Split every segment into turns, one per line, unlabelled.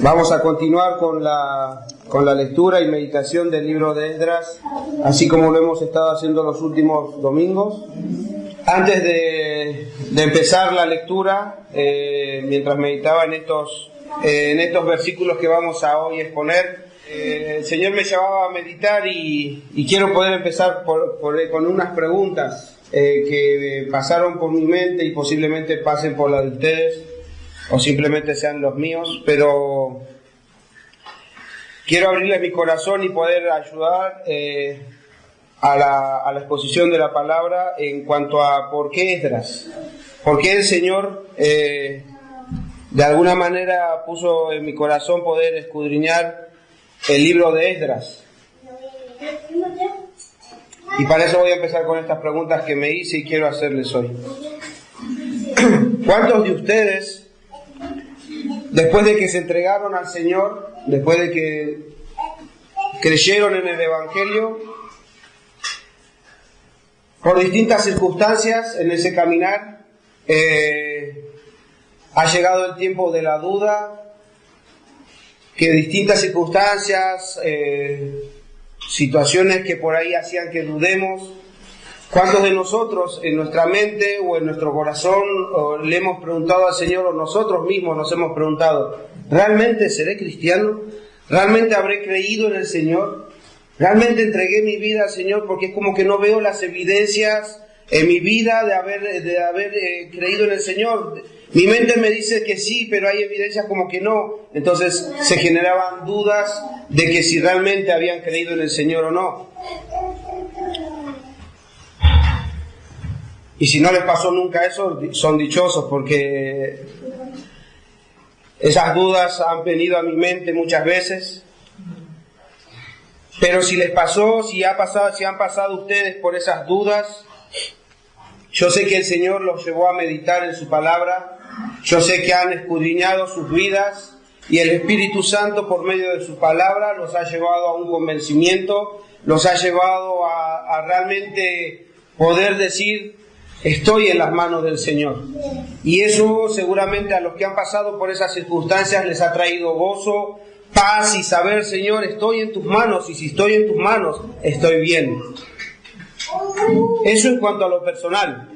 Vamos a continuar con la lectura y meditación del libro de Esdras, así como lo hemos estado haciendo los últimos domingos. Antes de empezar la lectura, mientras meditaba en estos versículos que vamos a hoy exponer, el Señor me llevaba a meditar y quiero poder empezar con unas preguntas que pasaron por mi mente y posiblemente pasen por la de ustedes, o simplemente sean los míos, pero quiero abrirles mi corazón y poder ayudar a la exposición de la palabra en cuanto a por qué Esdras, por qué el Señor de alguna manera puso en mi corazón poder escudriñar el libro de Esdras. Y para eso voy a empezar con estas preguntas que me hice y quiero hacerles hoy. ¿Cuántos de ustedes, después de que se entregaron al Señor, después de que creyeron en el Evangelio, por distintas circunstancias en ese caminar, ha llegado el tiempo de la duda, que distintas circunstancias, situaciones que por ahí hacían que dudemos? ¿Cuántos de nosotros en nuestra mente o en nuestro corazón le hemos preguntado al Señor, o nosotros mismos nos hemos preguntado, ¿realmente seré cristiano? ¿Realmente habré creído en el Señor? ¿Realmente entregué mi vida al Señor? Porque es como que no veo las evidencias en mi vida de haber creído en el Señor. Mi mente me dice que sí, pero hay evidencias como que no. Entonces se generaban dudas de que si realmente habían creído en el Señor o no. Y si no les pasó nunca eso, son dichosos, porque esas dudas han venido a mi mente muchas veces. Pero si les pasó, si han pasado ustedes por esas dudas, yo sé que el Señor los llevó a meditar en su palabra, yo sé que han escudriñado sus vidas y el Espíritu Santo por medio de su palabra los ha llevado a un convencimiento, los ha llevado a realmente poder decir: estoy en las manos del Señor. Y eso seguramente a los que han pasado por esas circunstancias les ha traído gozo, paz y saber: Señor, estoy en tus manos, y si estoy en tus manos, estoy bien. Eso en cuanto a lo personal.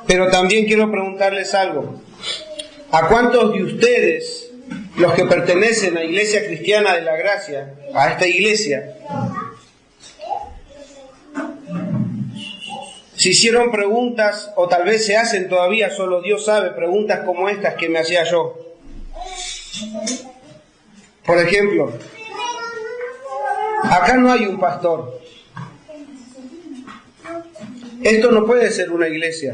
Pero también quiero preguntarles algo. ¿A cuántos de ustedes, los que pertenecen a Iglesia Cristiana de la Gracia, a esta iglesia, se hicieron preguntas, o tal vez se hacen todavía, solo Dios sabe, preguntas como estas que me hacía yo? Por ejemplo, acá no hay un pastor. Esto no puede ser una iglesia.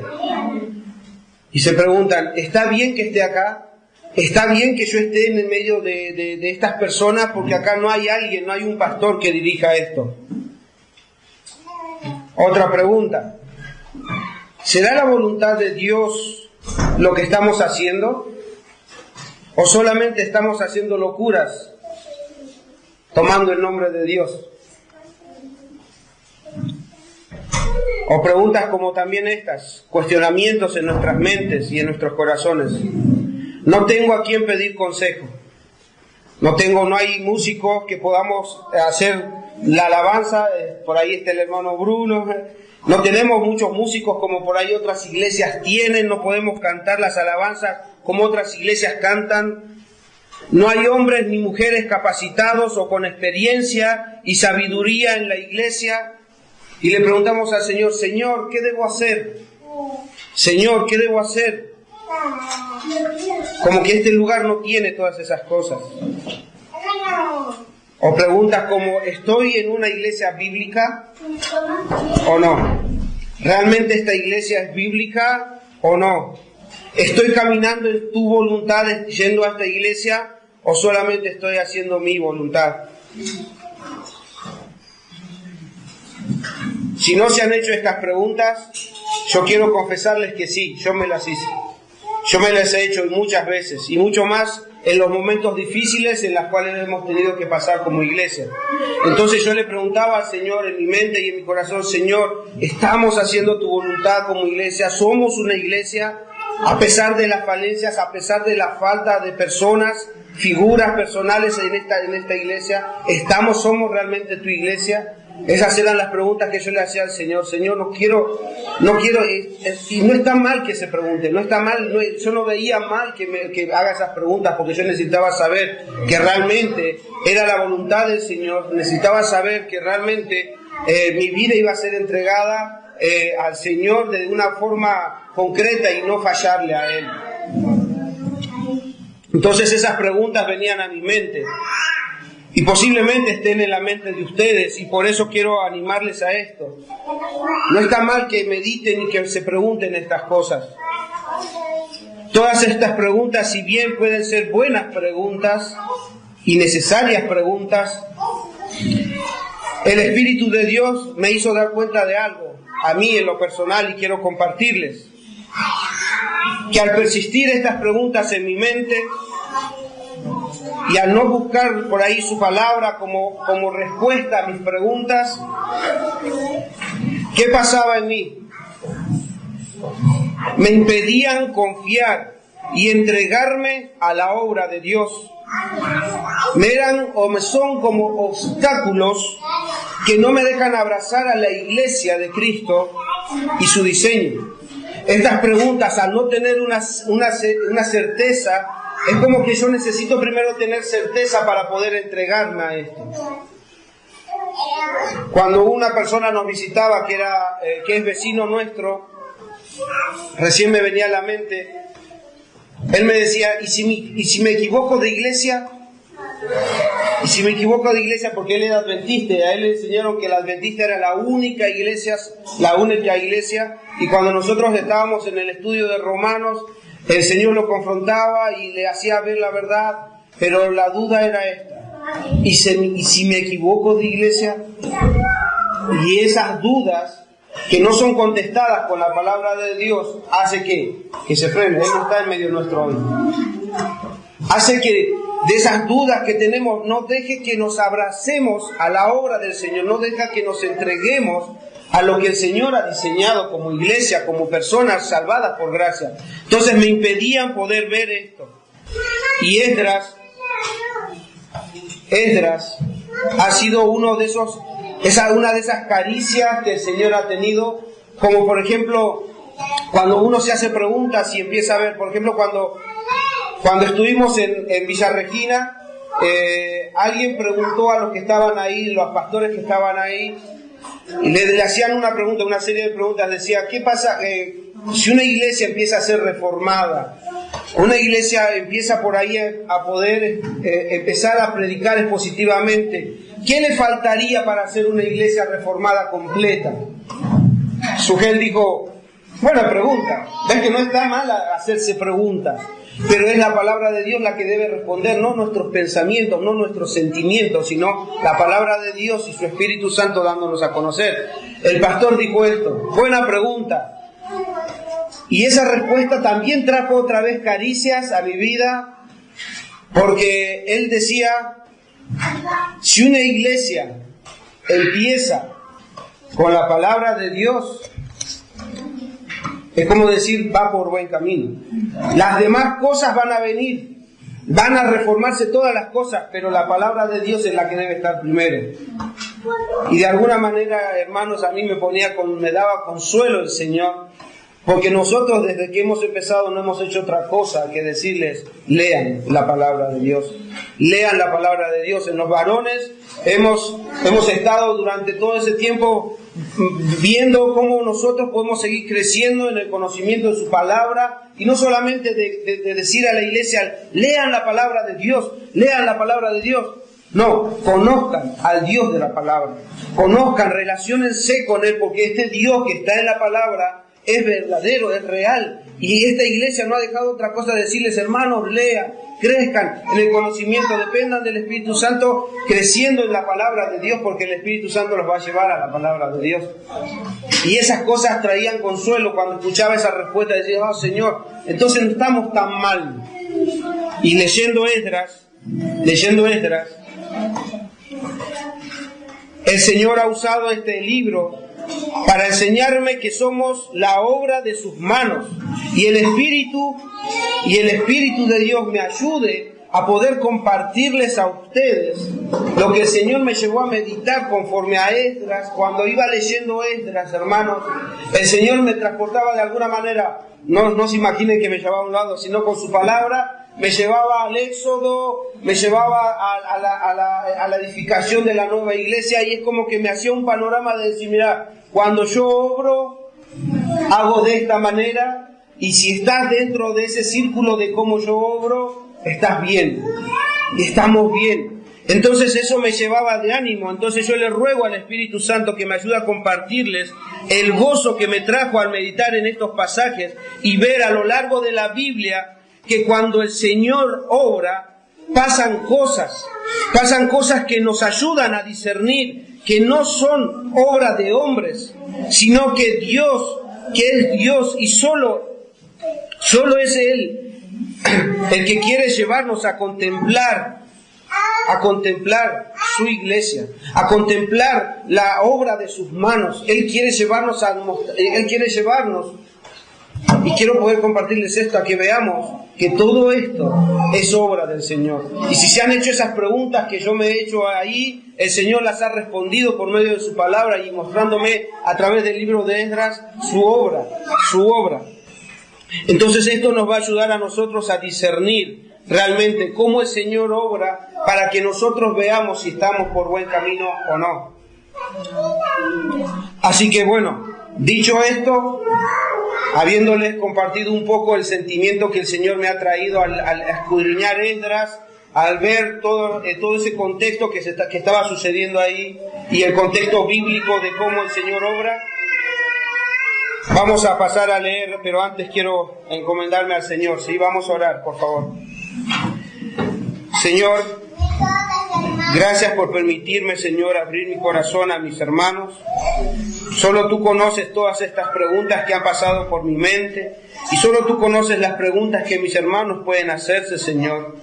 Y se preguntan: ¿está bien que esté acá? ¿Está bien que yo esté en el medio de estas personas? Porque acá no hay alguien, no hay un pastor que dirija esto. Otra pregunta: ¿será la voluntad de Dios lo que estamos haciendo? ¿O solamente estamos haciendo locuras tomando el nombre de Dios? O preguntas como también estas, cuestionamientos en nuestras mentes y en nuestros corazones. No tengo a quién pedir consejo. No hay músicos que podamos hacer la alabanza. Por ahí está el hermano Bruno. No tenemos muchos músicos como por ahí otras iglesias tienen. No podemos cantar las alabanzas como otras iglesias cantan. No hay hombres ni mujeres capacitados o con experiencia y sabiduría en la iglesia. Y le preguntamos al Señor: Señor, ¿qué debo hacer? Señor, ¿qué debo hacer? Como que este lugar no tiene todas esas cosas. O preguntas como: ¿estoy en una iglesia bíblica o no? ¿Realmente esta iglesia es bíblica o no? ¿Estoy caminando en tu voluntad yendo a esta iglesia o solamente estoy haciendo mi voluntad? Si no se han hecho estas preguntas, yo quiero confesarles que sí, yo me las hice. Yo me las he hecho muchas veces, y mucho más en los momentos difíciles en los cuales hemos tenido que pasar como iglesia. Entonces yo le preguntaba al Señor en mi mente y en mi corazón: Señor, ¿estamos haciendo tu voluntad como iglesia? ¿Somos una iglesia? A pesar de las falencias, a pesar de la falta de personas, figuras personales en esta iglesia, ¿somos realmente tu iglesia? Esas eran las preguntas que yo le hacía al Señor. Señor, no quiero, y no está mal que se pregunte, no está mal, yo no veía mal que haga esas preguntas, porque yo necesitaba saber que realmente era la voluntad del Señor, necesitaba saber que realmente mi vida iba a ser entregada al Señor de una forma concreta y no fallarle a Él. Entonces esas preguntas venían a mi mente. Y posiblemente estén en la mente de ustedes, y por eso quiero animarles a esto. No está mal que mediten y que se pregunten estas cosas. Todas estas preguntas, si bien pueden ser buenas preguntas y necesarias preguntas, el Espíritu de Dios me hizo dar cuenta de algo, a mí en lo personal, y quiero compartirles. Que al persistir estas preguntas en mi mente, y al no buscar por ahí su palabra como respuesta a mis preguntas, ¿qué pasaba en mí? Me impedían confiar y entregarme a la obra de Dios. Me son como obstáculos que no me dejan abrazar a la iglesia de Cristo y su diseño. Estas preguntas, al no tener una certeza, es como que yo necesito primero tener certeza para poder entregarme a esto. Cuando una persona nos visitaba que es vecino nuestro, recién me venía a la mente, él me decía, ¿y si me equivoco de iglesia? ¿Y si me equivoco de iglesia? Porque él era adventista, y a él le enseñaron que la adventista era la única iglesia, y cuando nosotros estábamos en el estudio de Romanos, el Señor lo confrontaba y le hacía ver la verdad, pero la duda era esta: ¿y si me equivoco de iglesia? Y esas dudas que no son contestadas con la palabra de Dios hace que se frene. Él no está en medio nuestro hoy. Hace que de esas dudas que tenemos no deje que nos abracemos a la obra del Señor, no deja que nos entreguemos a lo que el Señor ha diseñado como iglesia, como personas salvadas por gracia. Entonces me impedían poder ver esto. Y Esdras ha sido una de esas caricias que el Señor ha tenido, como por ejemplo, cuando uno se hace preguntas y empieza a ver, por ejemplo, cuando estuvimos en Villa Regina, alguien preguntó a los que estaban ahí, los pastores que estaban ahí, y le hacían una serie de preguntas. Decía, ¿qué pasa si una iglesia empieza a ser reformada? Una iglesia empieza por ahí a poder empezar a predicar expositivamente. ¿Qué le faltaría para hacer una iglesia reformada completa? Sugel dijo, buena pregunta. Ven que no está mal hacerse preguntas, pero es la palabra de Dios la que debe responder, no nuestros pensamientos, no nuestros sentimientos, sino la palabra de Dios y su Espíritu Santo dándonos a conocer. El pastor dijo esto, buena pregunta. Y esa respuesta también trajo otra vez caricias a mi vida, porque él decía, si una iglesia empieza con la palabra de Dios, es como decir, va por buen camino. Las demás cosas van a venir, van a reformarse todas las cosas, pero la palabra de Dios es la que debe estar primero. Y de alguna manera, hermanos, a mí me daba consuelo el Señor, porque nosotros desde que hemos empezado no hemos hecho otra cosa que decirles, lean la palabra de Dios. Lean la palabra de Dios. En los varones hemos estado durante todo ese tiempo viendo cómo nosotros podemos seguir creciendo en el conocimiento de su palabra, y no solamente de decir a la iglesia, lean la palabra de Dios, lean la palabra de Dios. No, conozcan al Dios de la palabra, conozcan, relaciónense con Él, porque este Dios que está en la palabra es verdadero, es real. Y esta iglesia no ha dejado otra cosa de decirles, hermanos, lean, crezcan en el conocimiento, dependan del Espíritu Santo, creciendo en la palabra de Dios, porque el Espíritu Santo los va a llevar a la palabra de Dios. Y esas cosas traían consuelo. Cuando escuchaba esa respuesta decía, oh Señor, entonces no estamos tan mal. Y leyendo Esdras, el Señor ha usado este libro para enseñarme que somos la obra de sus manos, y el Espíritu de Dios me ayude a poder compartirles a ustedes lo que el Señor me llevó a meditar conforme a Esdras. Cuando iba leyendo Esdras, hermanos, el Señor me transportaba de alguna manera, no se imaginen que me llevaba a un lado, sino con su palabra, me llevaba al Éxodo, me llevaba a la edificación de la nueva iglesia, y es como que me hacía un panorama de decir, mira, cuando yo obro, hago de esta manera, y si estás dentro de ese círculo de cómo yo obro, estás bien, y estamos bien. Entonces eso me llevaba de ánimo. Entonces yo le ruego al Espíritu Santo que me ayude a compartirles el gozo que me trajo al meditar en estos pasajes y ver a lo largo de la Biblia que cuando el Señor obra, pasan cosas que nos ayudan a discernir que no son obra de hombres, sino que Dios, que es Dios y solo es Él el que quiere llevarnos a contemplar su iglesia, a contemplar la obra de sus manos. Él quiere llevarnos, y quiero poder compartirles esto, a que veamos que todo esto es obra del Señor. Y si se han hecho esas preguntas que yo me he hecho ahí, el Señor las ha respondido por medio de su palabra y mostrándome a través del libro de Esdras su obra. Entonces esto nos va a ayudar a nosotros a discernir realmente cómo el Señor obra, para que nosotros veamos si estamos por buen camino o no. Así que bueno, dicho esto, habiéndoles compartido un poco el sentimiento que el Señor me ha traído al escudriñar Esdras, al ver todo ese contexto que estaba sucediendo ahí y el contexto bíblico de cómo el Señor obra, vamos a pasar a leer, pero antes quiero encomendarme al Señor. Sí, vamos a orar, por favor. Señor, gracias por permitirme, Señor, abrir mi corazón a mis hermanos. Solo tú conoces todas estas preguntas que han pasado por mi mente, y solo tú conoces las preguntas que mis hermanos pueden hacerse, Señor.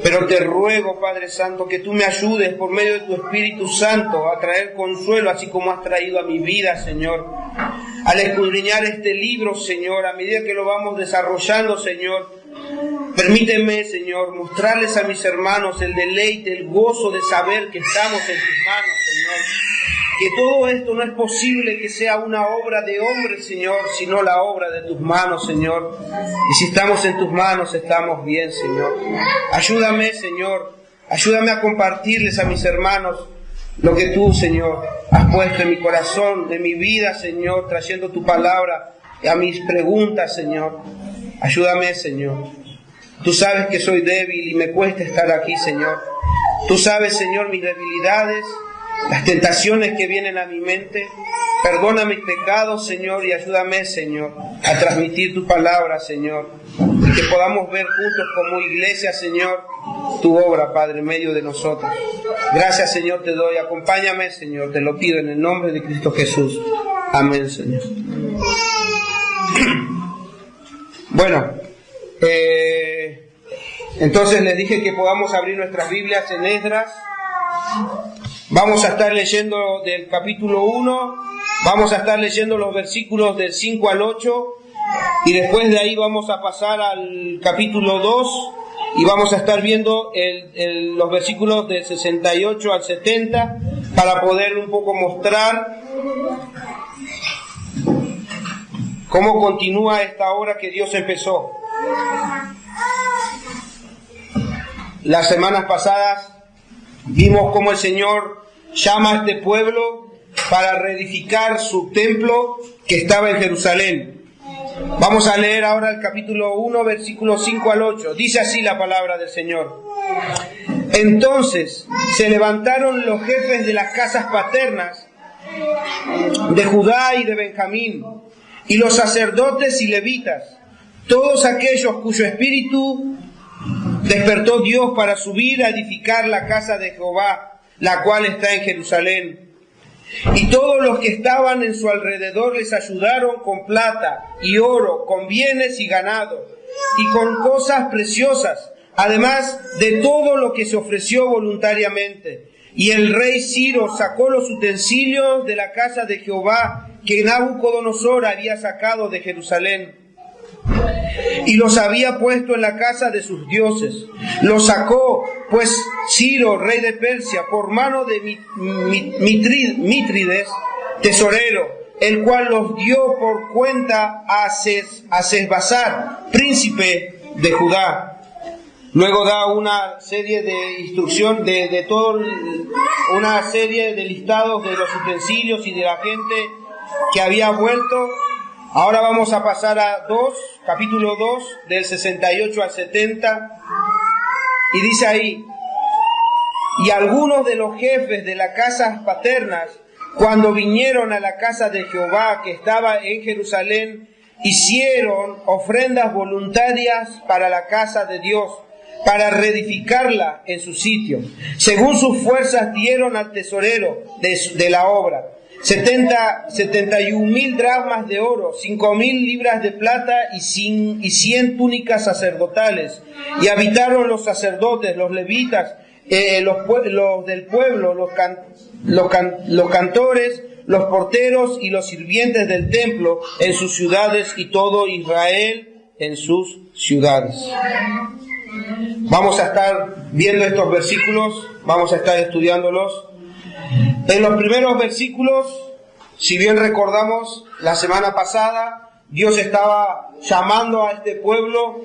Pero te ruego, Padre Santo, que tú me ayudes por medio de tu Espíritu Santo a traer consuelo, así como has traído a mi vida, Señor. Al escudriñar este libro, Señor, a medida que lo vamos desarrollando, Señor, permíteme, Señor, mostrarles a mis hermanos el deleite, el gozo de saber que estamos en tus manos, Señor. Que todo esto no es posible que sea una obra de hombre, Señor, sino la obra de tus manos, Señor. Y si estamos en tus manos, estamos bien, Señor. Ayúdame, Señor. Ayúdame a compartirles a mis hermanos lo que tú, Señor, has puesto en mi corazón, en mi vida, Señor, trayendo tu palabra a mis preguntas, Señor. Ayúdame, Señor. Tú sabes que soy débil y me cuesta estar aquí, Señor. Tú sabes, Señor, mis debilidades, las tentaciones que vienen a mi mente. Perdona mis pecados, Señor, y ayúdame, Señor, a transmitir tu palabra, Señor. Y que podamos ver juntos como iglesia, Señor, tu obra, Padre, en medio de nosotros. Gracias, Señor, te doy. Acompáñame, Señor, te lo pido en el nombre de Cristo Jesús. Amén, Señor. Bueno, entonces les dije que podamos abrir nuestras Biblias en Esdras. Vamos a estar leyendo del capítulo 1, vamos a estar leyendo los versículos del 5 al 8, y después de ahí vamos a pasar al capítulo 2, y vamos a estar viendo los versículos del 68 al 70, para poder un poco mostrar cómo continúa esta obra que Dios empezó. Las semanas pasadas vimos cómo el Señor llama a este pueblo para reedificar su templo que estaba en Jerusalén. Vamos a leer ahora el capítulo 1, versículos 5 al 8. Dice así la palabra del Señor. Entonces se levantaron los jefes de las casas paternas de Judá y de Benjamín, y los sacerdotes y levitas, todos aquellos cuyo espíritu despertó Dios para subir a edificar la casa de Jehová, la cual está en Jerusalén. Y todos los que estaban en su alrededor les ayudaron con plata y oro, con bienes y ganado, y con cosas preciosas, además de todo lo que se ofreció voluntariamente. y el rey Ciro sacó los utensilios de la casa de Jehová que Nabucodonosor había sacado de Jerusalén y los había puesto en la casa de sus dioses. Los sacó pues Ciro, rey de Persia, por mano de Mitrides, tesorero, el cual los dio por cuenta a Sesbazar, príncipe de Judá. Luego da una serie de instrucción una serie de listados de los utensilios y de la gente que había vuelto. Ahora vamos a pasar a capítulo 2, del 68 al 70, y dice ahí: y algunos de los jefes de las casas paternas, cuando vinieron a la casa de Jehová que estaba en Jerusalén, hicieron ofrendas voluntarias para la casa de Dios, para reedificarla en su sitio. Según sus fuerzas dieron al tesorero de la obra 71,000 dracmas de oro, 5,000 libras de plata y 100 túnicas sacerdotales. Y habitaron los sacerdotes, los levitas, los del pueblo, los cantores, los porteros y los sirvientes del templo en sus ciudades, y todo Israel en sus ciudades. Vamos a estar viendo estos versículos, vamos a estar estudiándolos. En los primeros versículos, si bien recordamos la semana pasada, Dios estaba llamando a este pueblo.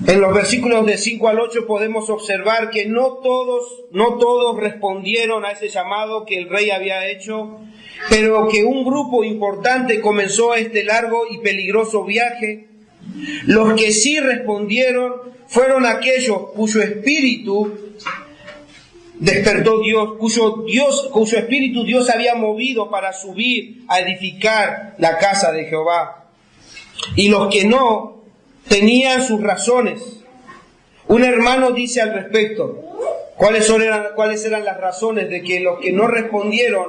En los versículos de 5 al 8 podemos observar que no todos respondieron a ese llamado que el rey había hecho, pero que un grupo importante comenzó este largo y peligroso viaje. Los que sí respondieron fueron aquellos cuyo espíritu despertó Dios, cuyo espíritu Dios había movido para subir a edificar la casa de Jehová. Y los que no tenían sus razones. Un hermano dice al respecto, ¿cuáles eran las razones de que los que no respondieron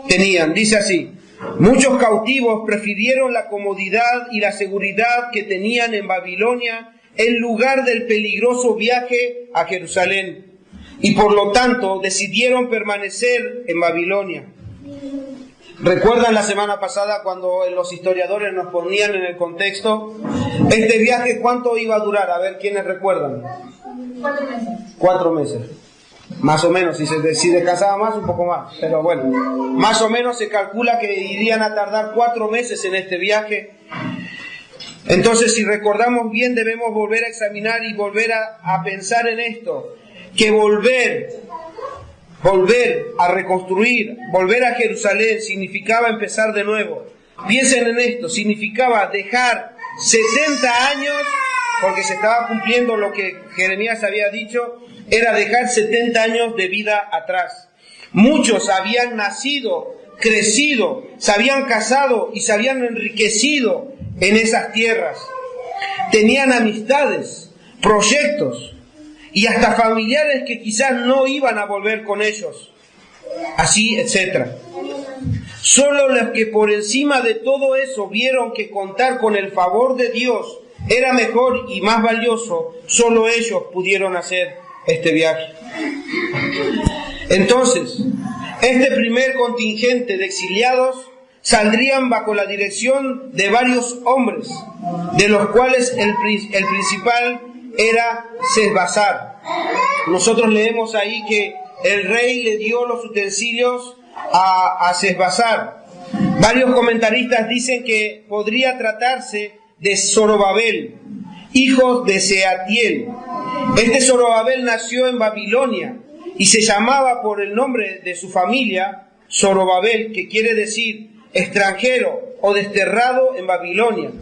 tenían? Dice así: muchos cautivos prefirieron la comodidad y la seguridad que tenían en Babilonia en lugar del peligroso viaje a Jerusalén, y por lo tanto decidieron permanecer en Babilonia. ¿Recuerdan la semana pasada cuando los historiadores nos ponían en el contexto? Este viaje, ¿cuánto iba a durar? A ver, ¿quiénes recuerdan?
4 meses.
4 meses. Más o menos, si descansaba más, un poco más. Pero bueno, más o menos se calcula que irían a tardar 4 meses en este viaje. Entonces, si recordamos bien, debemos volver a examinar y volver a pensar en esto. Que volver a reconstruir, volver a Jerusalén significaba empezar de nuevo. Piensen en esto, significaba dejar 70 años, porque se estaba cumpliendo lo que Jeremías había dicho, era dejar 70 años de vida atrás. Muchos habían nacido, crecido, se habían casado y se habían enriquecido en esas tierras. Tenían amistades, proyectos y hasta familiares que quizás no iban a volver con ellos, así, etc. Solo los que por encima de todo eso vieron que contar con el favor de Dios era mejor y más valioso, solo ellos pudieron hacer este viaje. Entonces, este primer contingente de exiliados saldrían bajo la dirección de varios hombres, de los cuales el principal era Sesbazar. Nosotros leemos ahí que el rey le dio los utensilios a Sesbazar. Varios comentaristas dicen que podría tratarse de Zorobabel, hijo de Sealtiel. Este Zorobabel nació en Babilonia y se llamaba por el nombre de su familia Zorobabel, que quiere decir extranjero o desterrado en Babilonia.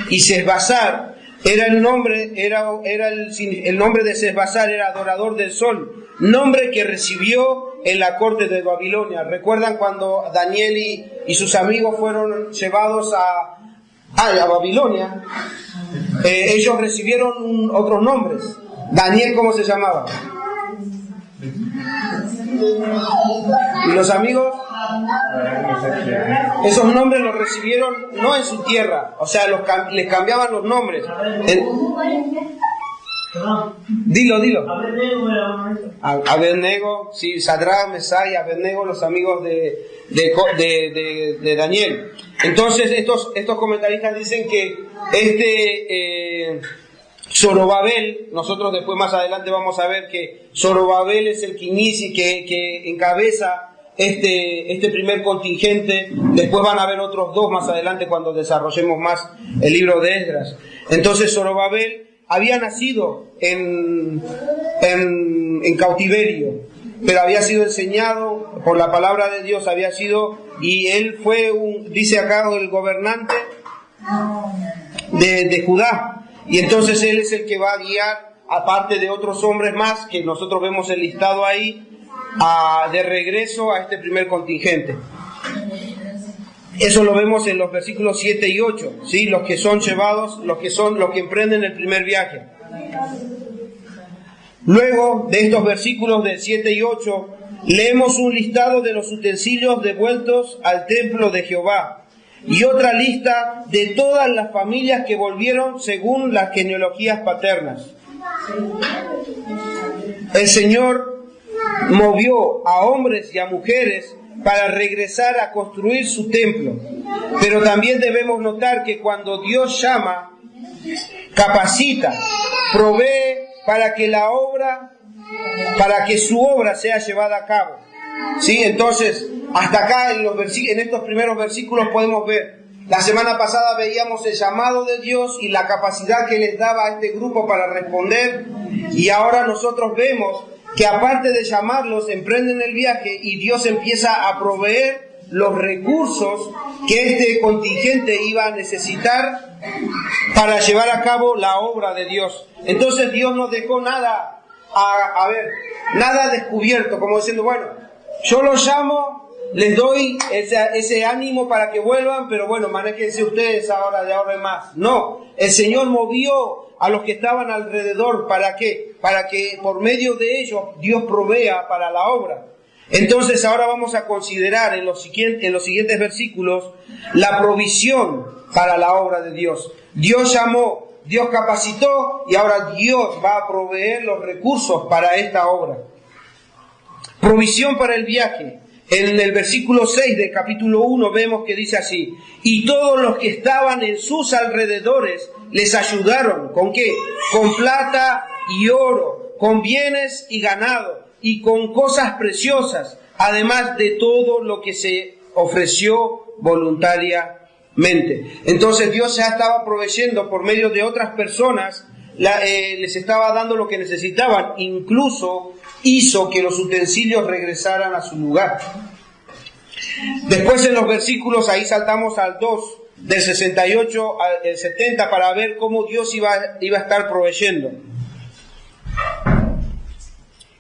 Y Sesbazar era el nombre de Sesbazar era adorador del sol, nombre que recibió en la corte de Babilonia. ¿Recuerdan cuando Daniel y sus amigos fueron llevados a Babilonia? Ellos recibieron otros nombres. Daniel, ¿cómo se llamaba? Y los amigos, esos nombres los recibieron no en su tierra, o sea, les cambiaban los nombres. Dilo. Abednego, sí, Sadrach, Mesach y Abednego, los amigos de Daniel. Entonces estos comentaristas dicen que Zorobabel, nosotros después más adelante vamos a ver que Zorobabel es el que inicia y que encabeza este primer contingente. Después van a haber otros dos más adelante cuando desarrollemos más el libro de Esdras. Entonces Zorobabel había nacido en cautiverio, pero había sido enseñado por la palabra de Dios, y él fue dice acá, el gobernante de Judá, y entonces él es el que va a guiar, aparte de otros hombres más, que nosotros vemos el listado ahí, de regreso a este primer contingente. Eso lo vemos en los versículos 7 y 8, ¿sí? Los que son llevados, los que emprenden el primer viaje. Luego de estos versículos de 7 y 8, leemos un listado de los utensilios devueltos al templo de Jehová y otra lista de todas las familias que volvieron según las genealogías paternas. El Señor movió a hombres y a mujeres para regresar a construir su templo. Pero también debemos notar que cuando Dios llama, capacita, provee para que su obra sea llevada a cabo. ¿Sí? Entonces, hasta acá en estos primeros versículos podemos ver. La semana pasada veíamos el llamado de Dios y la capacidad que les daba a este grupo para responder. Y ahora nosotros vemos que aparte de llamarlos, emprenden el viaje y Dios empieza a proveer los recursos que este contingente iba a necesitar para llevar a cabo la obra de Dios. Entonces Dios no dejó nada, nada descubierto, como diciendo, bueno, yo los llamo, les doy ese ánimo para que vuelvan, pero bueno, manéjense ustedes ahora, de ahora en más. No, el Señor movió a los que estaban alrededor. ¿Para qué? Para que por medio de ellos Dios provea para la obra. Entonces ahora vamos a considerar en los siguientes versículos la provisión para la obra de Dios. Dios llamó, Dios capacitó y ahora Dios va a proveer los recursos para esta obra. Provisión para el viaje. En el versículo 6 del capítulo 1 vemos que dice así: y todos los que estaban en sus alrededores les ayudaron. ¿Con qué? Con plata y oro, con bienes y ganado, y con cosas preciosas, además de todo lo que se ofreció voluntariamente. Entonces Dios ya estaba proveyendo por medio de otras personas, les estaba dando lo que necesitaban, incluso hizo que los utensilios regresaran a su lugar. Después en los versículos, ahí saltamos al 2, del 68 al 70, para ver cómo Dios iba a estar proveyendo.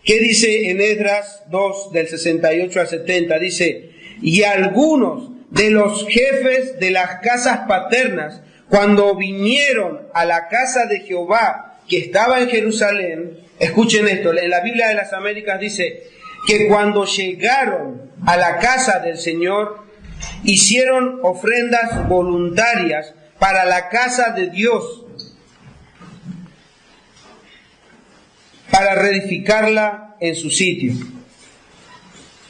¿Qué dice en Esdras 2, del 68 al 70? Dice: y algunos de los jefes de las casas paternas, cuando vinieron a la casa de Jehová que estaba en Jerusalén, escuchen esto, en la Biblia de las Américas dice que cuando llegaron a la casa del Señor, hicieron ofrendas voluntarias para la casa de Dios, para reedificarla en su sitio.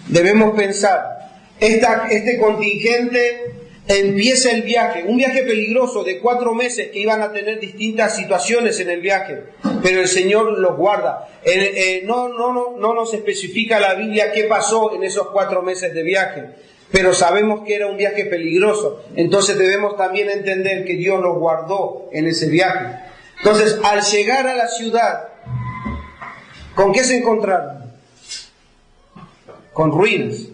Debemos pensar, este contingente empieza el viaje, un viaje peligroso de 4 meses que iban a tener distintas situaciones en el viaje, pero el Señor los guarda. No nos especifica la Biblia qué pasó en esos 4 meses de viaje, pero sabemos que era un viaje peligroso. Entonces debemos también entender que Dios los guardó en ese viaje. Entonces, al llegar a la ciudad, ¿con qué se encontraron? Con ruinas.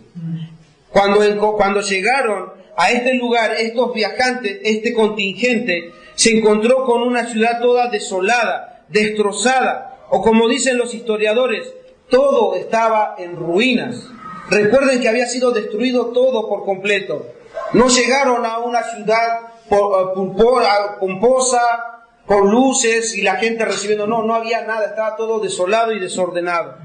Cuando llegaron a este lugar, estos viajantes, este contingente, se encontró con una ciudad toda desolada, destrozada, o como dicen los historiadores, todo estaba en ruinas. Recuerden que había sido destruido todo por completo. No llegaron a una ciudad pomposa, con luces y la gente recibiendo, no había nada, estaba todo desolado y desordenado.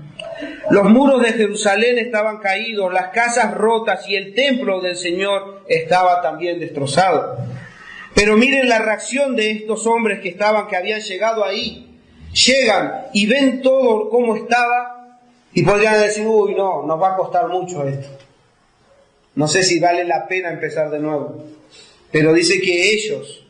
Los muros de Jerusalén estaban caídos, las casas rotas y el templo del Señor estaba también destrozado. Pero miren la reacción de estos hombres que habían llegado ahí. llegan y ven todo como estaba y podrían decir, uy, no, nos va a costar mucho esto. No sé si vale la pena empezar de nuevo. Pero dice que ellos,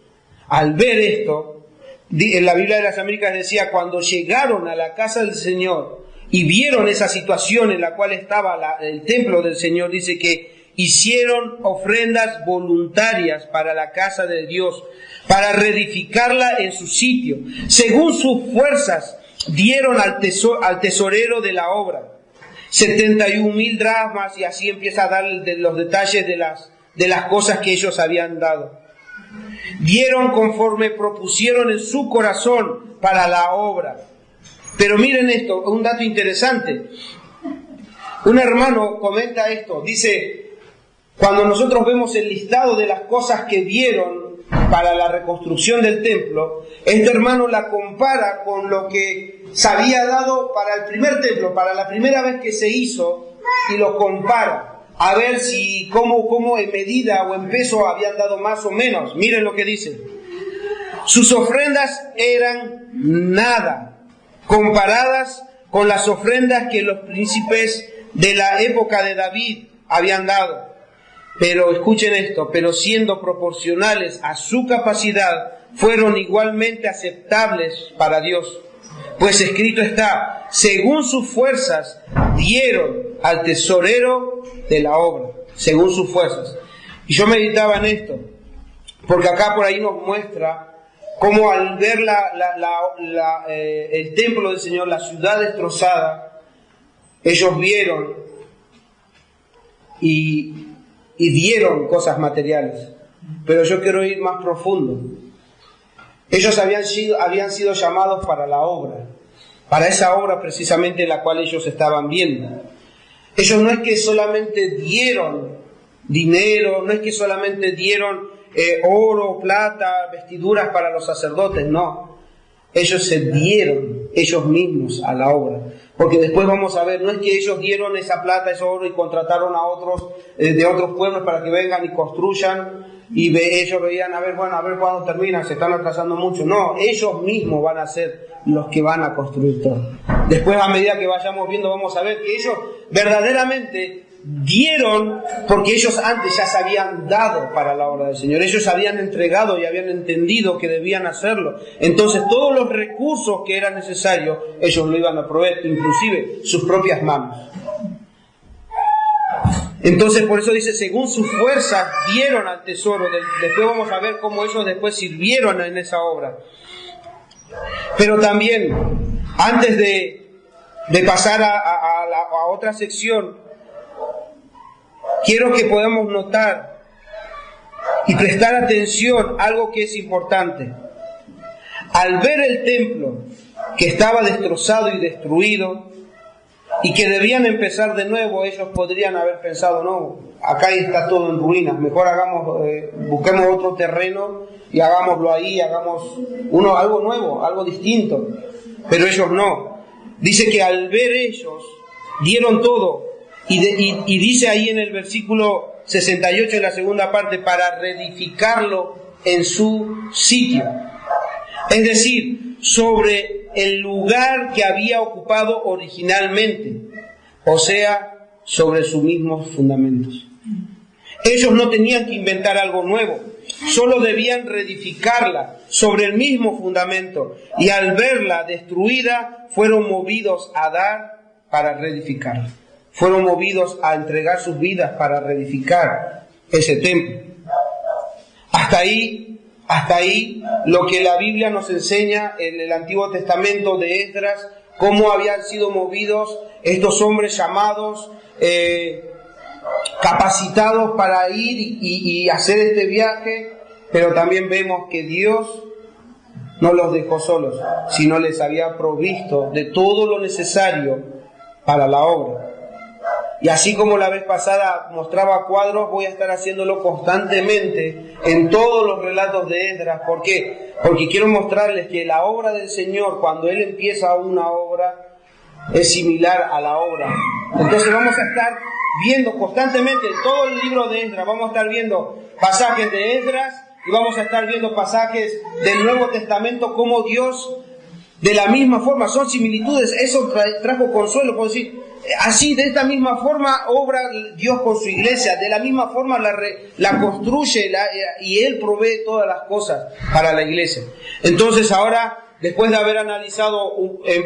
al ver esto, en la Biblia de las Américas decía, cuando llegaron a la casa del Señor y vieron esa situación en la cual estaba el templo del Señor, dice que hicieron ofrendas voluntarias para la casa de Dios, para reedificarla en su sitio. Según sus fuerzas, dieron al tesorero de la obra 71,000 dracmas, y así empieza a dar los detalles de las cosas que ellos habían dado. Dieron conforme propusieron en su corazón para la obra. Pero miren esto, un dato interesante. Un hermano comenta esto, dice, cuando nosotros vemos el listado de las cosas que dieron para la reconstrucción del templo, este hermano la compara con lo que se había dado para el primer templo, para la primera vez que se hizo, y lo compara a ver si cómo en medida o en peso habían dado más o menos. Miren lo que dice: sus ofrendas eran nada comparadas con las ofrendas que los príncipes de la época de David habían dado. Pero escuchen esto, pero siendo proporcionales a su capacidad, fueron igualmente aceptables para Dios. Pues escrito está, según sus fuerzas dieron al tesorero de la obra, según sus fuerzas. Y yo meditaba en esto, porque acá por ahí nos muestra cómo al ver el templo del Señor, la ciudad destrozada, ellos vieron y dieron cosas materiales. Pero yo quiero ir más profundo. Ellos habían sido llamados para la obra, para esa obra precisamente la cual ellos estaban viendo. Ellos no es que solamente dieron dinero, no es que solamente dieron oro, plata, vestiduras para los sacerdotes, no. Ellos se dieron ellos mismos a la obra. Porque después vamos a ver, no es que ellos dieron esa plata, ese oro y contrataron a otros de otros pueblos para que vengan y construyan, y ellos veían, a ver cuándo termina, se están atrasando mucho. No, ellos mismos van a ser los que van a construir todo. Después, a medida que vayamos viendo, vamos a ver que ellos verdaderamente dieron, porque ellos antes ya se habían dado para la obra del Señor. Ellos habían entregado y habían entendido que debían hacerlo. Entonces todos los recursos que eran necesarios, ellos lo iban a proveer, inclusive sus propias manos. Entonces por eso dice, según sus fuerzas dieron al tesoro. Después vamos a ver cómo ellos después sirvieron en esa obra. Pero también, antes de pasar a otra sección, quiero que podamos notar y prestar atención a algo que es importante. Al ver el templo que estaba destrozado y destruido y que debían empezar de nuevo, ellos podrían haber pensado, no, acá está todo en ruinas, mejor busquemos otro terreno y hagámoslo ahí, hagamos algo nuevo, algo distinto. Pero ellos no. Dice que al ver ellos, dieron todo. Y dice ahí en el versículo 68, en la segunda parte, para reedificarlo en su sitio. Es decir, sobre el lugar que había ocupado originalmente, o sea, sobre sus mismos fundamentos. Ellos no tenían que inventar algo nuevo, solo debían reedificarla sobre el mismo fundamento, y al verla destruida, fueron movidos a dar para reedificarla. Fueron movidos a entregar sus vidas para reedificar ese templo. Hasta ahí lo que la Biblia nos enseña en el Antiguo Testamento de Esdras, cómo habían sido movidos estos hombres llamados, capacitados para ir y hacer este viaje. Pero también vemos que Dios no los dejó solos, sino les había provisto de todo lo necesario para la obra. Y así como la vez pasada mostraba cuadros, voy a estar haciéndolo constantemente en todos los relatos de Esdras. ¿Por qué? Porque quiero mostrarles que la obra del Señor, cuando Él empieza una obra, es similar a la obra. Entonces vamos a estar viendo constantemente en todo el libro de Esdras, vamos a estar viendo pasajes de Esdras y vamos a estar viendo pasajes del Nuevo Testamento, cómo Dios De la misma forma, son similitudes, eso trajo consuelo, puedo decir. Así, de esta misma forma, obra Dios con su iglesia, de la misma forma la construye y Él provee todas las cosas para la iglesia. Entonces ahora, después de haber analizado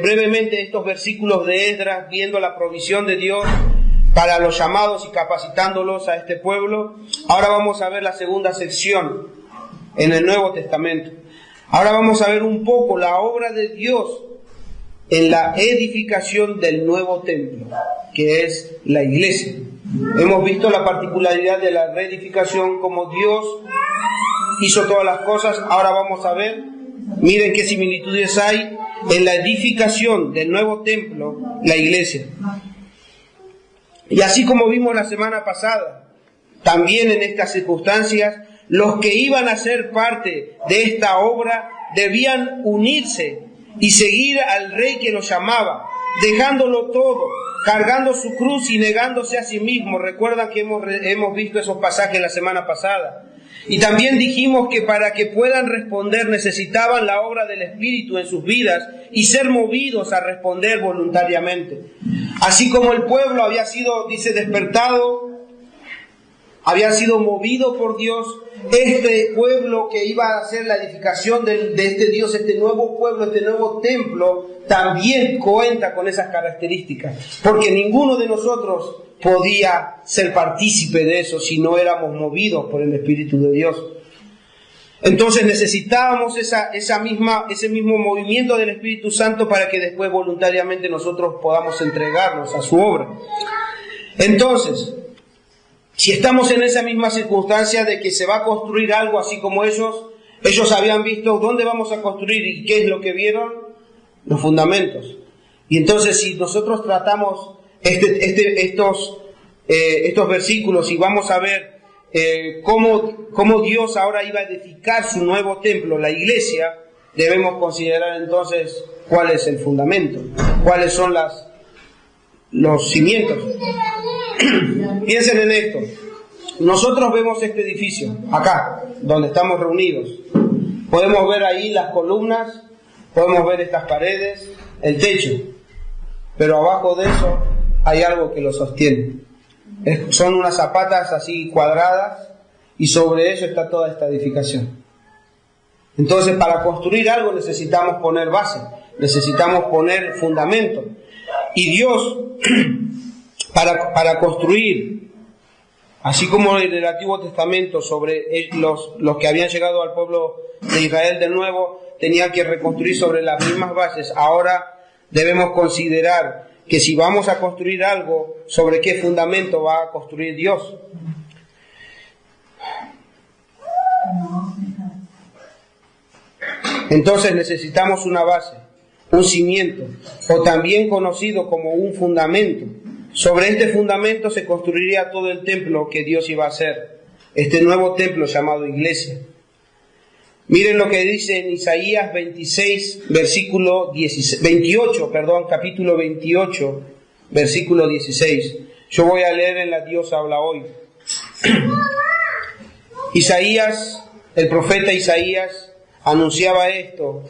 brevemente estos versículos de Esdras, viendo la provisión de Dios para los llamados y capacitándolos a este pueblo, ahora vamos a ver la segunda sección en el Nuevo Testamento. Ahora vamos a ver un poco la obra de Dios en la edificación del nuevo templo, que es la iglesia. Hemos visto la particularidad de la reedificación, como Dios hizo todas las cosas. Ahora vamos a ver, miren qué similitudes hay en la edificación del nuevo templo, la iglesia. Y así como vimos la semana pasada, también en estas circunstancias, los que iban a ser parte de esta obra debían unirse y seguir al Rey que los llamaba, dejándolo todo, cargando su cruz y negándose a sí mismo. Recuerdan que hemos visto esos pasajes la semana pasada. Y también dijimos que para que puedan responder necesitaban la obra del Espíritu en sus vidas y ser movidos a responder voluntariamente. Así como el pueblo había sido, dice, despertado, había sido movido por Dios, este pueblo que iba a hacer la edificación de este Dios, este nuevo pueblo, este nuevo templo, también cuenta con esas características, porque ninguno de nosotros podía ser partícipe de eso si no éramos movidos por el Espíritu de Dios. Entonces necesitábamos ese mismo movimiento del Espíritu Santo para que después voluntariamente nosotros podamos entregarnos a su obra. Entonces, si estamos en esa misma circunstancia de que se va a construir algo así como ellos habían visto dónde vamos a construir y qué es lo que vieron, los fundamentos. Y entonces si nosotros tratamos estos versículos y vamos a ver cómo Dios ahora iba a edificar su nuevo templo, la iglesia, debemos considerar entonces cuál es el fundamento, cuáles son los cimientos. Piensen en esto. Nosotros vemos este edificio, acá, donde estamos reunidos. Podemos ver ahí las columnas, podemos ver estas paredes, el techo. Pero abajo de eso hay algo que lo sostiene. Son unas zapatas así cuadradas y sobre eso está toda esta edificación. Entonces, para construir algo necesitamos poner base, necesitamos poner fundamento. Y Dios, para construir, así como en el Antiguo Testamento sobre los que habían llegado al pueblo de Israel de nuevo, tenían que reconstruir sobre las mismas bases. Ahora debemos considerar que si vamos a construir algo, ¿sobre qué fundamento va a construir Dios? Entonces necesitamos una base, un cimiento, o también conocido como un fundamento. Sobre este fundamento se construiría todo el templo que Dios iba a hacer, este nuevo templo llamado iglesia. Miren lo que dice en Isaías 28, capítulo 28, versículo 16. Yo voy a leer en la Dios habla hoy. Isaías, el profeta Isaías, anunciaba esto.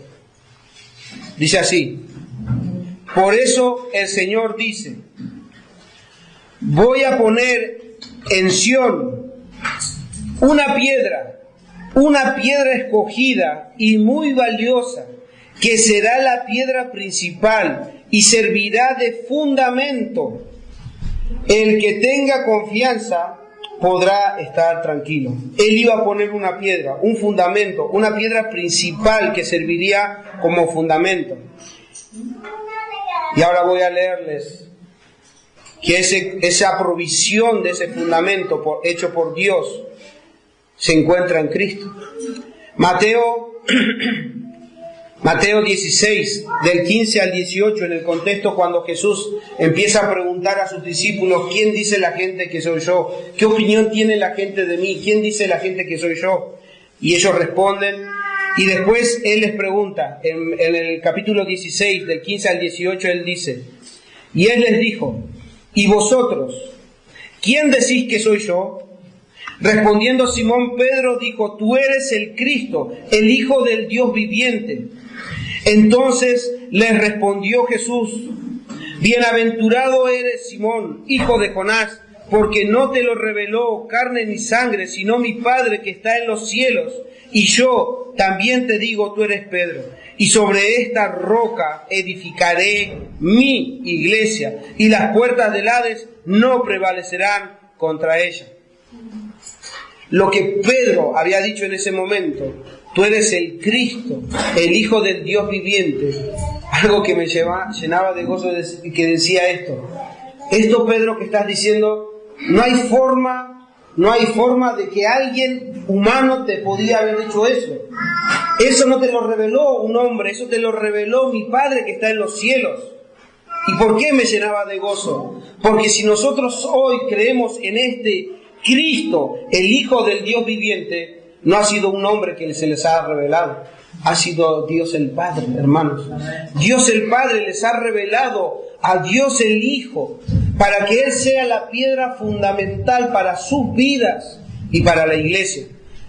Dice así: por eso el Señor dice: voy a poner en Sión una piedra escogida y muy valiosa, que será la piedra principal y servirá de fundamento. El que tenga confianza podrá estar tranquilo. Él iba a poner una piedra, un fundamento, una piedra principal que serviría como fundamento. Y ahora voy a leerles que esa provisión de ese fundamento hecho por Dios se encuentra en Cristo. Mateo 16, del 15 al 18, en el contexto cuando Jesús empieza a preguntar a sus discípulos: ¿quién dice la gente que soy yo? ¿Qué opinión tiene la gente de mí? ¿Quién dice la gente que soy yo? Y ellos responden, y después Él les pregunta, en el capítulo 16, del 15 al 18, Él dice: y Él les dijo: ¿y vosotros? ¿Quién decís que soy yo? Respondiendo Simón Pedro dijo: tú eres el Cristo, el Hijo del Dios viviente. Entonces les respondió Jesús: bienaventurado eres, Simón, hijo de Jonás, porque no te lo reveló carne ni sangre, sino mi Padre que está en los cielos. Y yo también te digo, tú eres Pedro, y sobre esta roca edificaré mi iglesia, y las puertas del Hades no prevalecerán contra ella. Lo que Pedro había dicho en ese momento: tú eres el Cristo, el Hijo del Dios viviente. Algo que me llenaba de gozo, que decía esto: Pedro, que estás diciendo, no hay forma de que alguien humano te podía haber dicho eso. Eso no te lo reveló un hombre, eso te lo reveló mi Padre que está en los cielos. ¿Y por qué me llenaba de gozo? Porque si nosotros hoy creemos en este Cristo, el Hijo del Dios viviente, no ha sido un hombre que se les ha revelado, ha sido Dios el Padre, hermanos. Dios el Padre les ha revelado a Dios el Hijo, para que Él sea la piedra fundamental para sus vidas y para la iglesia.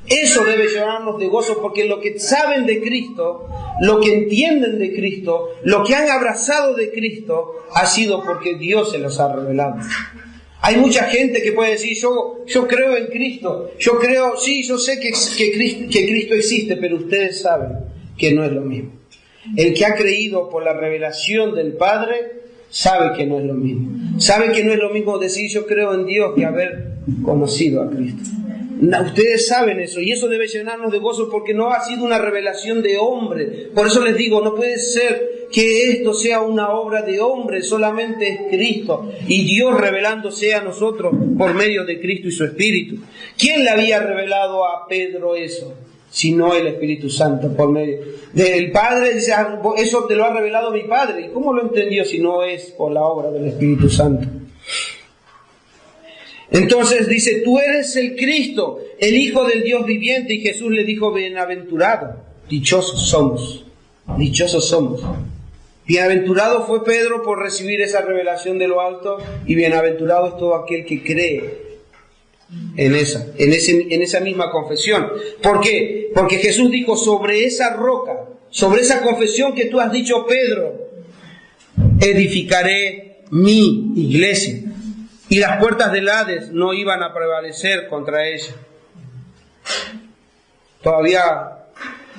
Eso debe llenarnos de gozo, porque lo que saben de Cristo, lo que entienden de Cristo, lo que han abrazado de Cristo, ha sido porque Dios se los ha revelado. Hay mucha gente que puede decir: yo creo en Cristo, yo sé que Cristo existe, pero ustedes saben que no es lo mismo. El que ha creído por la revelación del Padre sabe que no es lo mismo. Sabe que no es lo mismo decir yo creo en Dios que haber conocido a Cristo. Ustedes saben eso, y eso debe llenarnos de gozo, porque no ha sido una revelación de hombre. Por eso les digo, no puede ser que esto sea una obra de hombre, solamente es Cristo y Dios revelándose a nosotros por medio de Cristo y su Espíritu. ¿Quién le había revelado a Pedro eso? Sino el Espíritu Santo por medio del Padre. Dice: eso te lo ha revelado mi Padre. ¿Y cómo lo entendió si no es por la obra del Espíritu Santo? Entonces dice: tú eres el Cristo, el Hijo del Dios viviente. Y Jesús le dijo: bienaventurado, dichosos somos, dichosos somos. Bienaventurado fue Pedro por recibir esa revelación de lo alto, y bienaventurado es todo aquel que cree en esa misma confesión. ¿Por qué? Porque Jesús dijo: sobre esa roca, sobre esa confesión que tú has dicho, Pedro, edificaré mi iglesia, y las puertas del Hades no iban a prevalecer contra ella. Todavía,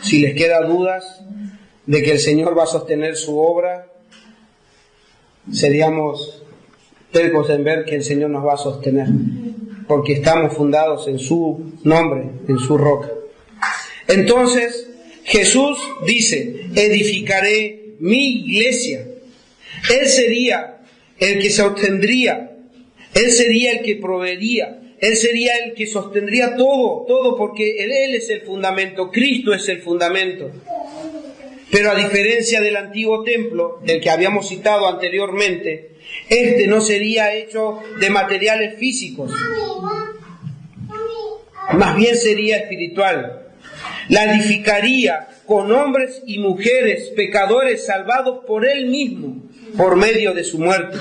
si les quedan dudas de que el Señor va a sostener su obra, seríamos tercos en ver que el Señor nos va a sostener, porque estamos fundados en su nombre, en su roca. Entonces Jesús dice: edificaré mi iglesia. Él sería el que sostendría, Él sería el que proveería, Él sería el que sostendría todo, porque Él es el fundamento, Cristo es el fundamento. Pero a diferencia del antiguo templo, del que habíamos citado anteriormente, este no sería hecho de materiales físicos, más bien sería espiritual. La edificaría con hombres y mujeres pecadores salvados por Él mismo, por medio de su muerte.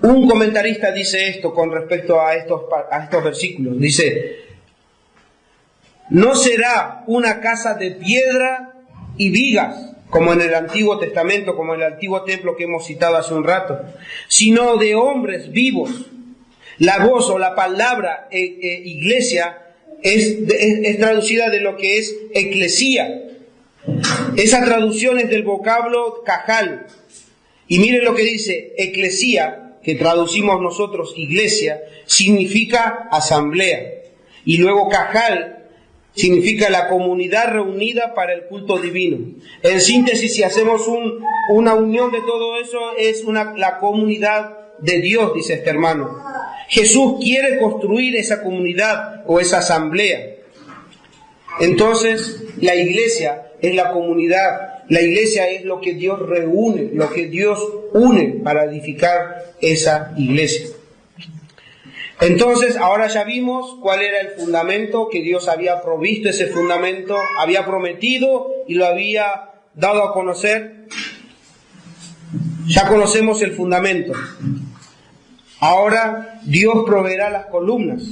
Un comentarista dice esto con respecto a estos versículos. Dice: no será una casa de piedra y vigas, como en el Antiguo Testamento, como en el Antiguo Templo que hemos citado hace un rato, sino de hombres vivos. La voz o la palabra iglesia es traducida de lo que es eclesía. Esa traducción es del vocablo cajal. Y miren lo que dice: eclesía, que traducimos nosotros iglesia, significa asamblea. Y luego cajal significa la comunidad reunida para el culto divino. En síntesis, si hacemos una unión de todo eso, es la comunidad de Dios, dice este hermano. Jesús quiere construir esa comunidad o esa asamblea. Entonces, la iglesia es la comunidad. La iglesia es lo que Dios reúne, lo que Dios une para edificar esa iglesia. Entonces, ahora ya vimos cuál era el fundamento, que Dios había provisto ese fundamento, había prometido y lo había dado a conocer. Ya conocemos el fundamento. Ahora Dios proveerá las columnas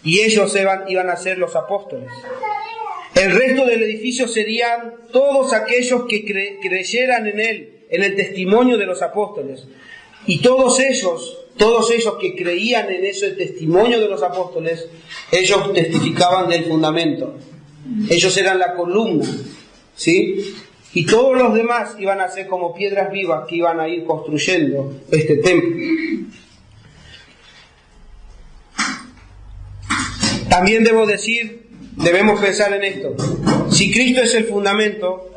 y ellos iban a ser los apóstoles. El resto del edificio serían todos aquellos que creyeran en él, en el testimonio de los apóstoles. Y todos ellos que creían en ese testimonio de los apóstoles, ellos testificaban del fundamento. Ellos eran la columna, ¿sí? Y todos los demás iban a ser como piedras vivas que iban a ir construyendo este templo. También debemos pensar en esto. Si Cristo es el fundamento,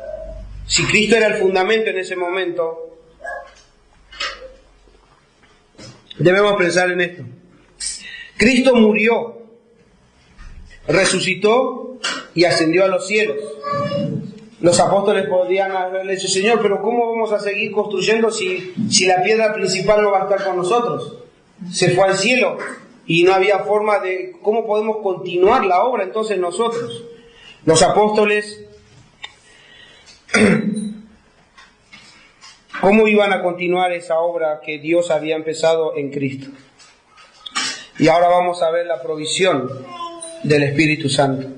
si Cristo era el fundamento en ese momento, debemos pensar en esto. Cristo murió, resucitó y ascendió a los cielos. Los apóstoles podrían haberle dicho: Señor, pero ¿cómo vamos a seguir construyendo si la piedra principal no va a estar con nosotros? Se fue al cielo y no había forma de... ¿Cómo podemos continuar la obra entonces nosotros? Los apóstoles, ¿cómo iban a continuar esa obra que Dios había empezado en Cristo? Y ahora vamos a ver la provisión del Espíritu Santo.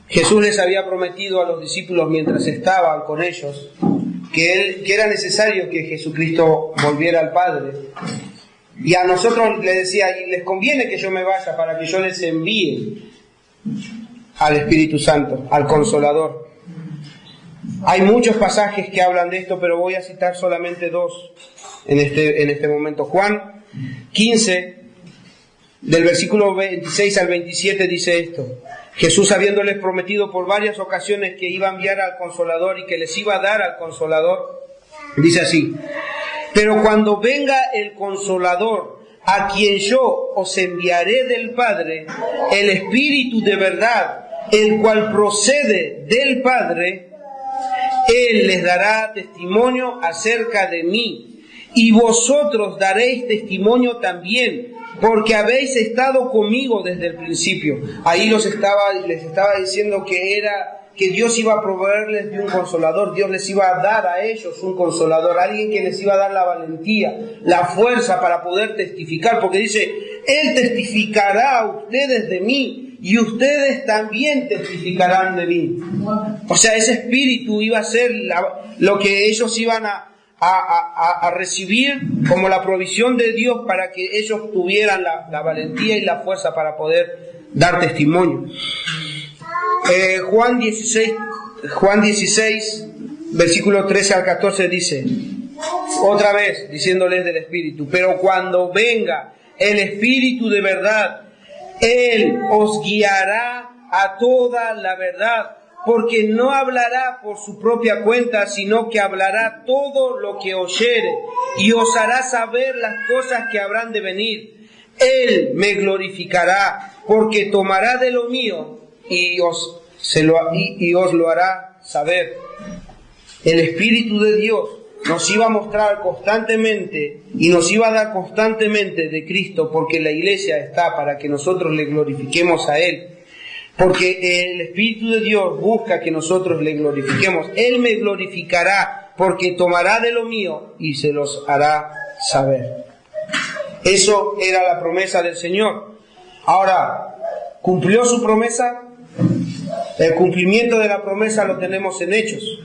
Jesús les había prometido a los discípulos mientras estaban con ellos que era necesario que Jesucristo volviera al Padre. Y a nosotros les decía: y les conviene que yo me vaya para que yo les envíe al Espíritu Santo, al Consolador. Hay muchos pasajes que hablan de esto, pero voy a citar solamente dos en este momento. Juan 15, del versículo 26 al 27, dice esto: Jesús, habiéndoles prometido por varias ocasiones que iba a enviar al Consolador y que les iba a dar al Consolador, dice así: pero cuando venga el Consolador, a quien yo os enviaré del Padre, el Espíritu de verdad, el cual procede del Padre, Él les dará testimonio acerca de mí, y vosotros daréis testimonio también, porque habéis estado conmigo desde el principio. Ahí les estaba diciendo que Dios iba a proveerles de un Consolador. Dios les iba a dar a ellos un Consolador, alguien que les iba a dar la valentía, la fuerza para poder testificar, porque dice: Él testificará a ustedes de mí, y ustedes también testificarán de mí. O sea, ese Espíritu iba a ser lo que ellos iban a recibir como la provisión de Dios para que ellos tuvieran la valentía y la fuerza para poder dar testimonio. Juan 16, versículo 13 al 14 dice, otra vez diciéndoles del Espíritu: pero cuando venga el Espíritu de verdad, Él os guiará a toda la verdad, porque no hablará por su propia cuenta, sino que hablará todo lo que oyere, y os hará saber las cosas que habrán de venir. Él me glorificará, porque tomará de lo mío y os lo hará saber. El Espíritu de Dios nos iba a mostrar constantemente y nos iba a dar constantemente de Cristo, porque la iglesia está para que nosotros le glorifiquemos a Él. Porque el Espíritu de Dios busca que nosotros le glorifiquemos. Él me glorificará, porque tomará de lo mío y se los hará saber. Eso era la promesa del Señor. Ahora, ¿cumplió su promesa? El cumplimiento de la promesa lo tenemos en Hechos.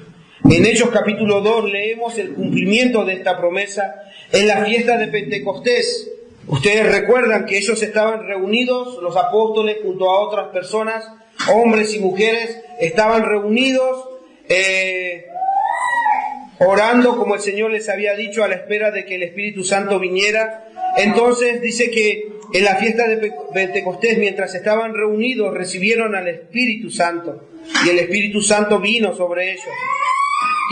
En Hechos capítulo 2 leemos el cumplimiento de esta promesa en la fiesta de Pentecostés. Ustedes recuerdan que ellos estaban reunidos, los apóstoles junto a otras personas, hombres y mujeres, estaban reunidos orando como el Señor les había dicho, a la espera de que el Espíritu Santo viniera. Entonces dice que en la fiesta de Pentecostés, mientras estaban reunidos, recibieron al Espíritu Santo, y el Espíritu Santo vino sobre ellos.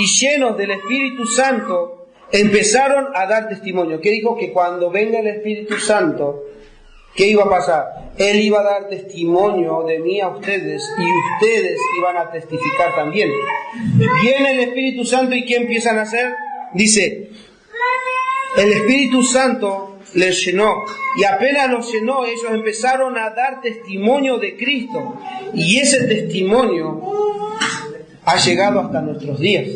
Y llenos del Espíritu Santo, empezaron a dar testimonio. ¿Qué dijo? Que cuando venga el Espíritu Santo, ¿qué iba a pasar? Él iba a dar testimonio de mí a ustedes, y ustedes iban a testificar también. Viene el Espíritu Santo, ¿y qué empiezan a hacer? Dice, el Espíritu Santo les llenó, y apenas los llenó, ellos empezaron a dar testimonio de Cristo, y ese testimonio ha llegado hasta nuestros días,